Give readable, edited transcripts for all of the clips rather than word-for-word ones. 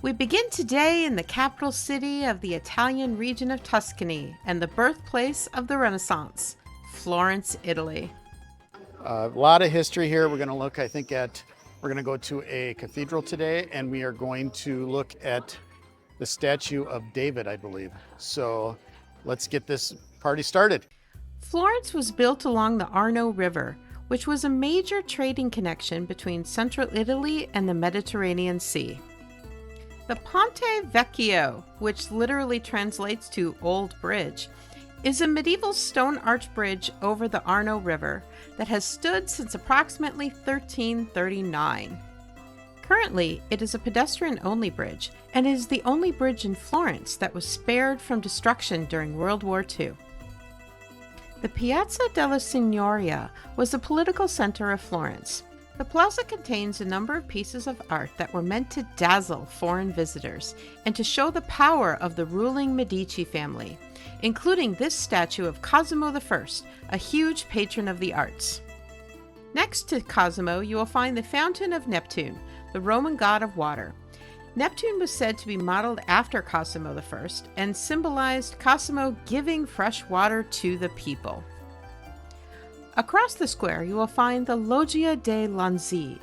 We begin today in the capital city of the Italian region of Tuscany and the birthplace of the Renaissance, Florence, Italy. A lot of history here. We're going to look, we're going to go to a cathedral today, and we are going to look at the statue of David, I believe. So let's get this party started. Florence was built along the Arno River, which was a major trading connection between central Italy and the Mediterranean Sea. The Ponte Vecchio, which literally translates to Old Bridge, is a medieval stone arch bridge over the Arno River that has stood since approximately 1339. Currently, it is a pedestrian-only bridge and is the only bridge in Florence that was spared from destruction during World War II. The Piazza della Signoria was the political center of Florence. The plaza contains a number of pieces of art that were meant to dazzle foreign visitors and to show the power of the ruling Medici family, including this statue of Cosimo I, a huge patron of the arts. Next to Cosimo, you will find the Fountain of Neptune, the Roman god of water. Neptune was said to be modeled after Cosimo I and symbolized Cosimo giving fresh water to the people. Across the square, you will find the Loggia dei Lanzi,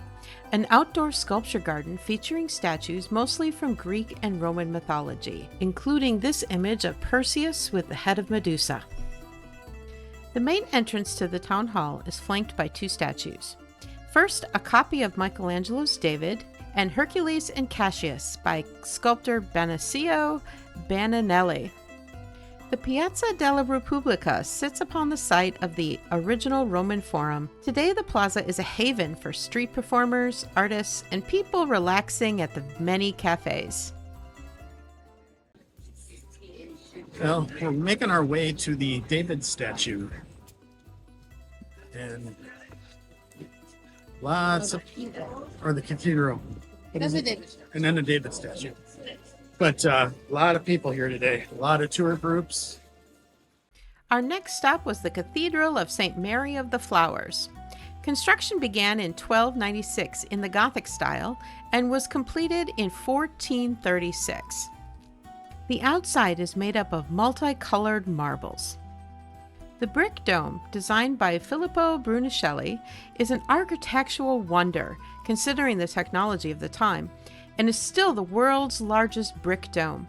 an outdoor sculpture garden featuring statues mostly from Greek and Roman mythology, including this image of Perseus with the head of Medusa. The main entrance to the town hall is flanked by two statues. First, a copy of Michelangelo's David, and Hercules and Cassius by sculptor Benicio Baninelli. The Piazza della Repubblica sits upon the site of the original Roman Forum. Today, the plaza is a haven for street performers, artists, and people relaxing at the many cafes. Well, we're making our way to the David statue. And the cathedral. And then the David statue. But a lot of people here today, a lot of tour groups. Our next stop was the Cathedral of St. Mary of the Flowers. Construction began in 1296 in the Gothic style and was completed in 1436. The outside is made up of multicolored marbles. The brick dome, designed by Filippo Brunelleschi, is an architectural wonder considering the technology of the time, and is still the world's largest brick dome.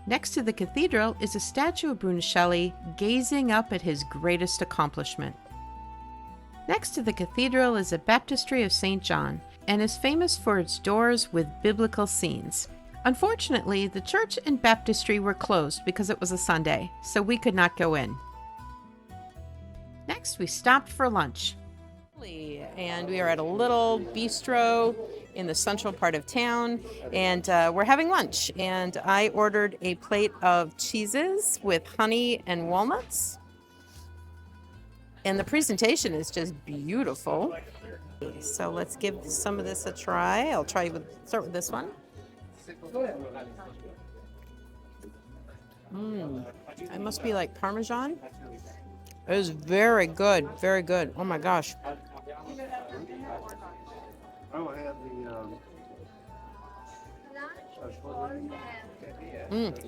Next to the cathedral is a statue of Brunelleschi gazing up at his greatest accomplishment. Next to the cathedral is a baptistry of St. John, and is famous for its doors with biblical scenes. Unfortunately, the church and baptistry were closed because it was a Sunday, so we could not go in. Next, we stopped for lunch. And we are at a little bistro in the central part of town, and we're having lunch. And I ordered a plate of cheeses with honey and walnuts. And the presentation is just beautiful. So let's give some of this a try. I'll start with this one. It must be like Parmesan. It is very good, very good. Oh my gosh.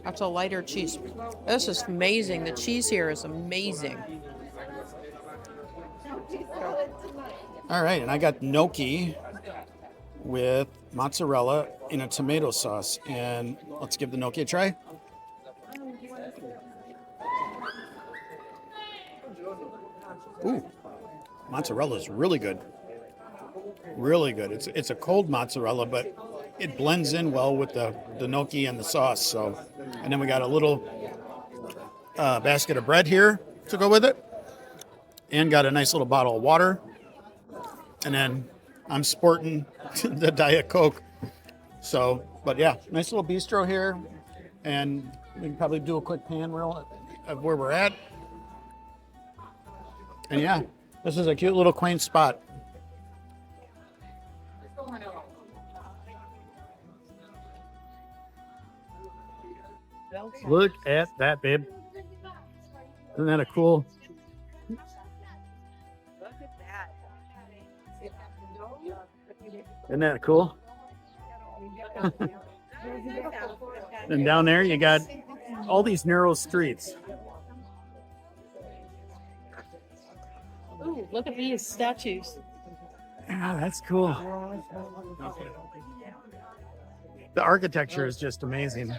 That's a lighter cheese. This is amazing. The cheese here is amazing. All right, and I got gnocchi with mozzarella in a tomato sauce. And let's give the gnocchi a try. Ooh, mozzarella is really good. Really good. It's a cold mozzarella, but it blends in well with the gnocchi and the sauce. So, and then we got a little basket of bread here to go with it, and got a nice little bottle of water. And then I'm sporting the Diet Coke. So, but yeah, nice little bistro here, and we can probably do a quick pan roll of where we're at. And yeah, this is a cute little quaint spot. Look at that, babe. Isn't that a cool? Isn't that cool? And down there you got all these narrow streets. Ooh, look at these statues. Yeah, that's cool. The architecture is just amazing.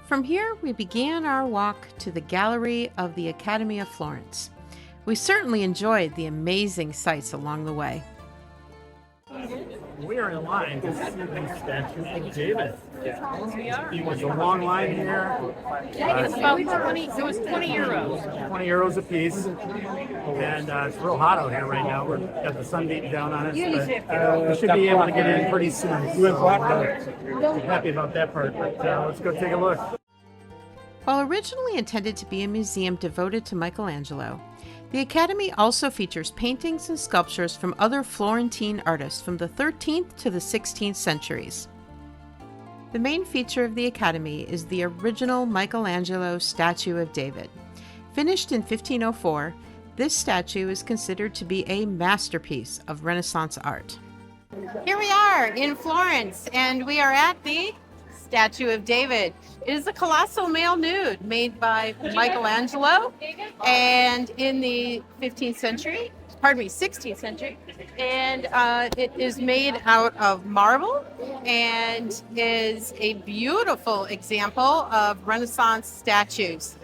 From here, we began our walk to the gallery of the Academy of Florence. We certainly enjoyed the amazing sights along the way. We are in line to see the statue of David. It was a long line here. It's about 20, it was 20 euros. 20 euros a piece. And it's real hot out here right now. We've got the sun beating down on us, but we should be able to get in pretty soon. So, happy about that part, but let's go take a look. While originally intended to be a museum devoted to Michelangelo, the Academy also features paintings and sculptures from other Florentine artists from the 13th to the 16th centuries. The main feature of the Academy is the original Michelangelo statue of David. Finished in 1504, this statue is considered to be a masterpiece of Renaissance art. Here we are in Florence, and we are at the statue of David. It is a colossal male nude made by Michelangelo, and in the 16th century, and it is made out of marble and is a beautiful example of Renaissance statues.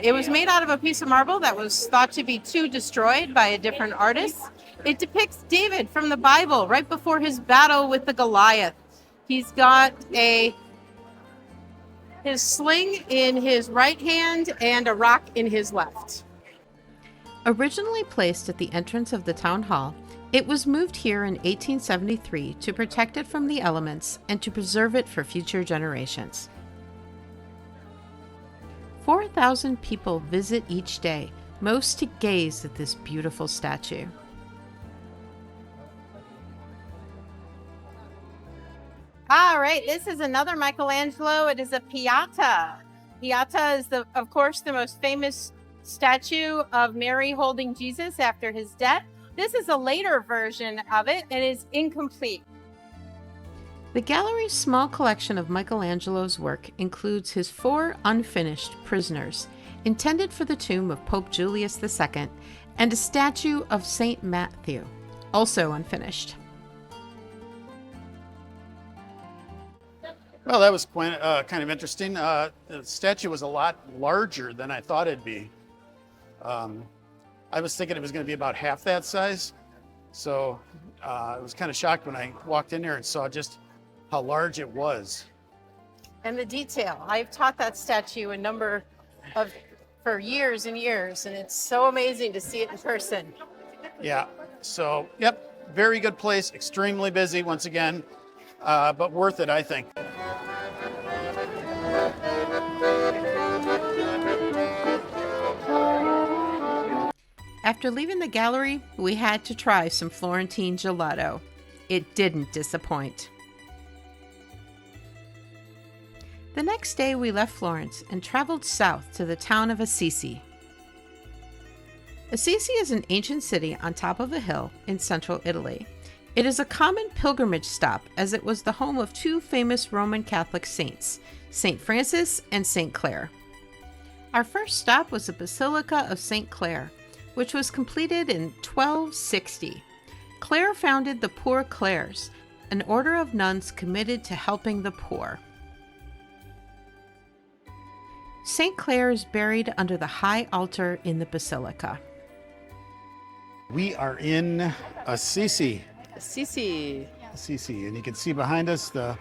It was made out of a piece of marble that was thought to be too destroyed by a different artist. It depicts David from the Bible right before his battle with the Goliath. He's got his sling in his right hand and a rock in his left. Originally placed at the entrance of the town hall, it was moved here in 1873 to protect it from the elements and to preserve it for future generations. 4,000 people visit each day, most to gaze at this beautiful statue. All right, this is another Michelangelo. It is a Pieta. Pieta is, of course, the most famous statue of Mary holding Jesus after his death. This is a later version of it and is incomplete. The gallery's small collection of Michelangelo's work includes his 4 unfinished prisoners, intended for the tomb of Pope Julius II, and a statue of Saint Matthew, also unfinished. Well, that was kind of interesting. The statue was a lot larger than I thought it'd be. I was thinking it was going to be about half that size. So I was kind of shocked when I walked in there and saw just how large it was. And the detail. I've taught that statue for years and years, and it's so amazing to see it in person. Yeah. So, yep, very good place. Extremely busy once again, but worth it, I think. After leaving the gallery, we had to try some Florentine gelato. It didn't disappoint. The next day, we left Florence and traveled south to the town of Assisi. Assisi is an ancient city on top of a hill in central Italy. It is a common pilgrimage stop as it was the home of 2 famous Roman Catholic saints, St. Francis and St. Clare. Our first stop was the Basilica of St. Clare, which was completed in 1260. Clare founded the Poor Clares, an order of nuns committed to helping the poor. St. Clare is buried under the high altar in the basilica. We are in Assisi. Assisi, and you can see behind us the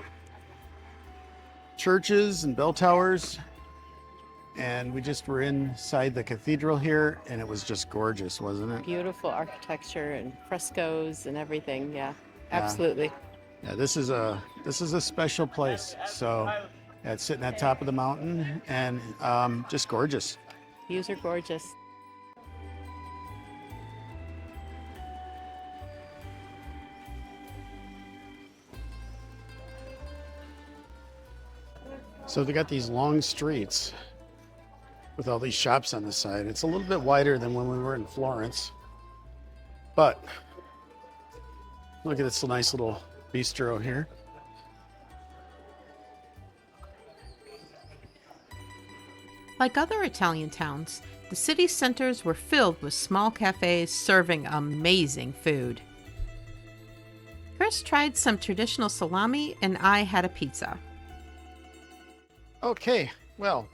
churches and bell towers. And we just were inside the cathedral here, and it was just gorgeous, wasn't it? Beautiful architecture and frescoes and everything. Yeah, absolutely. Yeah, this is a special place. So it's sitting at the top of the mountain, and just gorgeous. Views are gorgeous. So they got these long streets with all these shops on the side. It's a little bit wider than when we were in Florence. But look at this nice little bistro here. Like other Italian towns, the city centers were filled with small cafes serving amazing food. Chris tried some traditional salami and I had a pizza. Okay, well,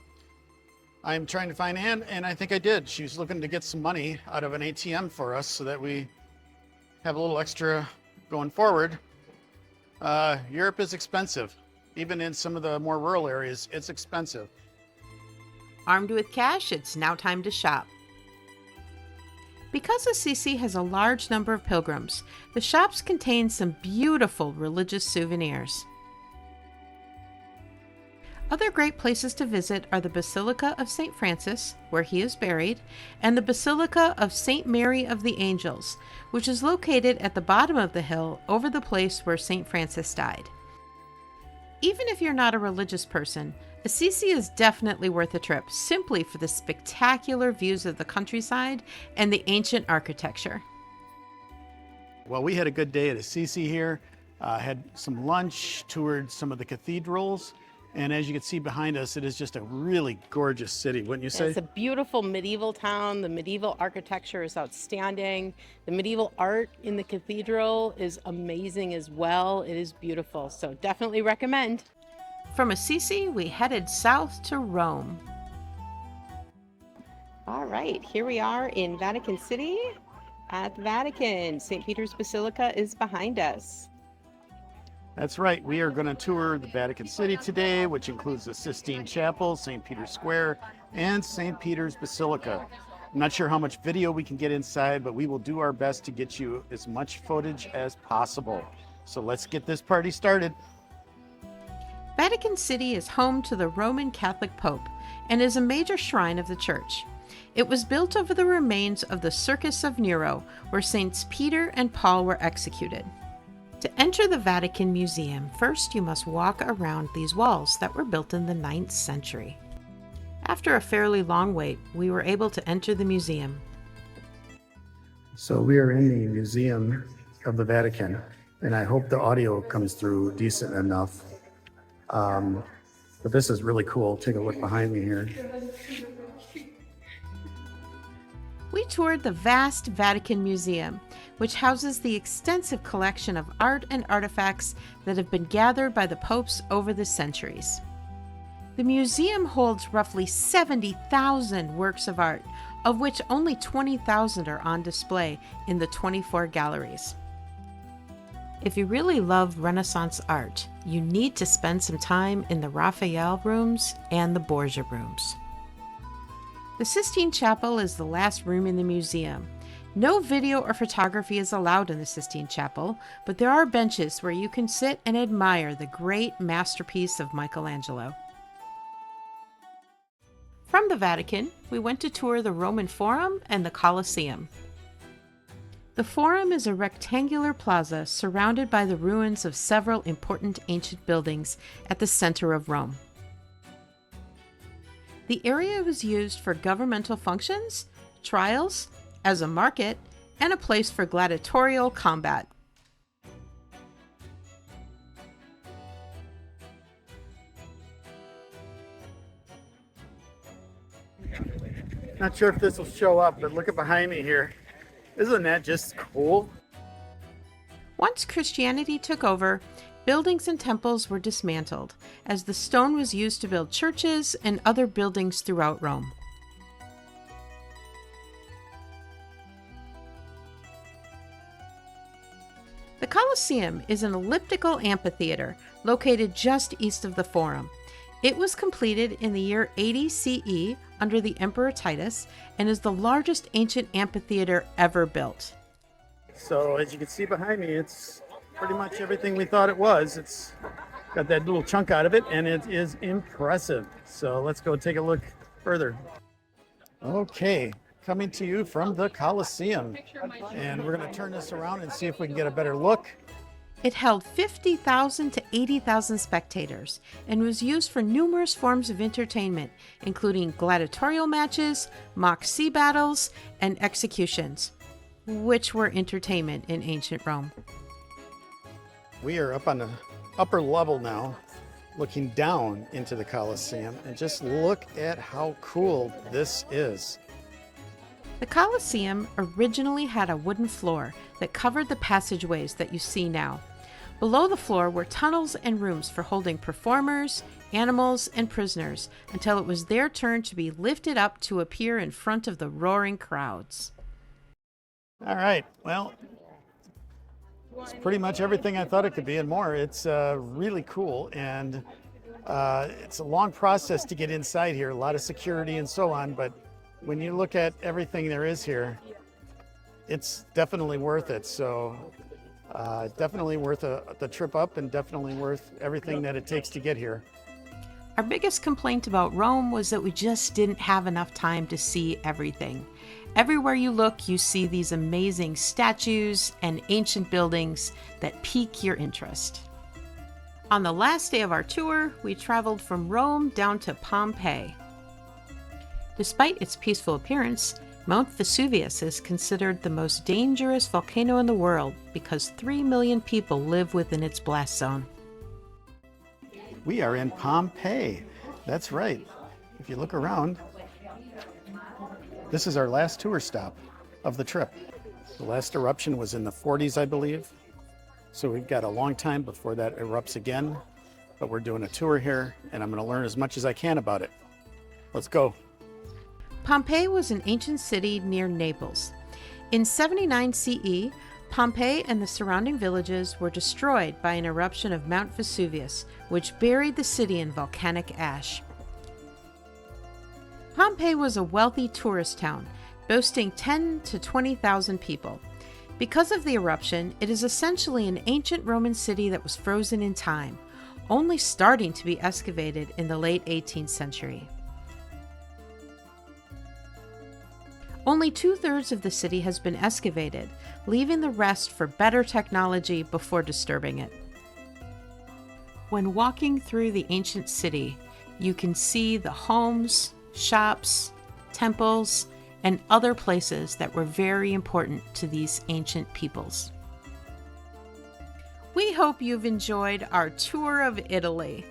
I'm trying to find Anne, and I think I did. She's looking to get some money out of an ATM for us so that we have a little extra going forward. Europe is expensive. Even in some of the more rural areas, it's expensive. Armed with cash, it's now time to shop. Because Assisi has a large number of pilgrims, the shops contain some beautiful religious souvenirs. Other great places to visit are the Basilica of St. Francis, where he is buried, and the Basilica of St. Mary of the Angels, which is located at the bottom of the hill over the place where St. Francis died. Even if you're not a religious person, Assisi is definitely worth a trip, simply for the spectacular views of the countryside and the ancient architecture. Well, we had a good day at Assisi here, had some lunch, toured some of the cathedrals, and as you can see behind us, it is just a really gorgeous city, wouldn't you say? It's a beautiful medieval town. The medieval architecture is outstanding. The medieval art in the cathedral is amazing as well. It is beautiful, so definitely recommend. From Assisi, we headed south to Rome. All right, here we are in Vatican City at the Vatican. St. Peter's Basilica is behind us. That's right. We are going to tour the Vatican City today, which includes the Sistine Chapel, St. Peter's Square, and St. Peter's Basilica. I'm not sure how much video we can get inside, but we will do our best to get you as much footage as possible. So let's get this party started. Vatican City is home to the Roman Catholic Pope and is a major shrine of the Church. It was built over the remains of the Circus of Nero, where Saints Peter and Paul were executed. To enter the Vatican Museum, first you must walk around these walls that were built in the 9th century. After a fairly long wait, we were able to enter the museum. So we are in the Museum of the Vatican, and I hope the audio comes through decent enough. But this is really cool. Take a look behind me here. We toured the vast Vatican Museum, which houses the extensive collection of art and artifacts that have been gathered by the popes over the centuries. The museum holds roughly 70,000 works of art, of which only 20,000 are on display in the 24 galleries. If you really love Renaissance art, you need to spend some time in the Raphael rooms and the Borgia rooms. The Sistine Chapel is the last room in the museum. No video or photography is allowed in the Sistine Chapel, but there are benches where you can sit and admire the great masterpiece of Michelangelo. From the Vatican, we went to tour the Roman Forum and the Colosseum. The Forum is a rectangular plaza surrounded by the ruins of several important ancient buildings at the center of Rome. The area was used for governmental functions, trials, as a market, and a place for gladiatorial combat. Not sure if this will show up, but look at behind me here. Isn't that just cool? Once Christianity took over, buildings and temples were dismantled, as the stone was used to build churches and other buildings throughout Rome. The Colosseum is an elliptical amphitheater located just east of the Forum. It was completed in the year 80 CE under the Emperor Titus and is the largest ancient amphitheater ever built. So as you can see behind me, it's pretty much everything we thought it was. It's got that little chunk out of it, and it is impressive. So let's go take a look further. Okay, coming to you from the Colosseum. And we're going to turn this around and see if we can get a better look. It held 50,000 to 80,000 spectators and was used for numerous forms of entertainment, including gladiatorial matches, mock sea battles, and executions, which were entertainment in ancient Rome. We are up on the upper level now, looking down into the Colosseum, and just look at how cool this is. The Colosseum originally had a wooden floor that covered the passageways that you see now. Below the floor were tunnels and rooms for holding performers, animals, and prisoners until it was their turn to be lifted up to appear in front of the roaring crowds. All right, well, it's pretty much everything I thought it could be and more. It's really cool, and it's a long process to get inside here, a lot of security and so on, but when you look at everything there is here, it's definitely worth it. So definitely worth the trip up, and definitely worth everything that it takes to get here. Our biggest complaint about Rome was that we just didn't have enough time to see everything. Everywhere you look, you see these amazing statues and ancient buildings that pique your interest. On the last day of our tour, we traveled from Rome down to Pompeii. Despite its peaceful appearance, Mount Vesuvius is considered the most dangerous volcano in the world because 3 million people live within its blast zone. We are in Pompeii. That's right. If you look around, this is our last tour stop of the trip. The last eruption was in the 40s, I believe. So we've got a long time before that erupts again. But we're doing a tour here, and I'm going to learn as much as I can about it. Let's go. Pompeii was an ancient city near Naples. In 79 CE, Pompeii and the surrounding villages were destroyed by an eruption of Mount Vesuvius, which buried the city in volcanic ash. Pompeii was a wealthy tourist town, boasting 10 to 20,000 people. Because of the eruption, it is essentially an ancient Roman city that was frozen in time, only starting to be excavated in the late 18th century. Only 2/3 of the city has been excavated, leaving the rest for better technology before disturbing it. When walking through the ancient city, you can see the homes, shops, temples, and other places that were very important to these ancient peoples. We hope you've enjoyed our tour of Italy.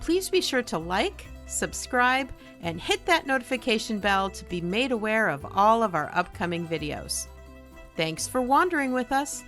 Please be sure to like, subscribe, and hit that notification bell to be made aware of all of our upcoming videos. Thanks for wandering with us.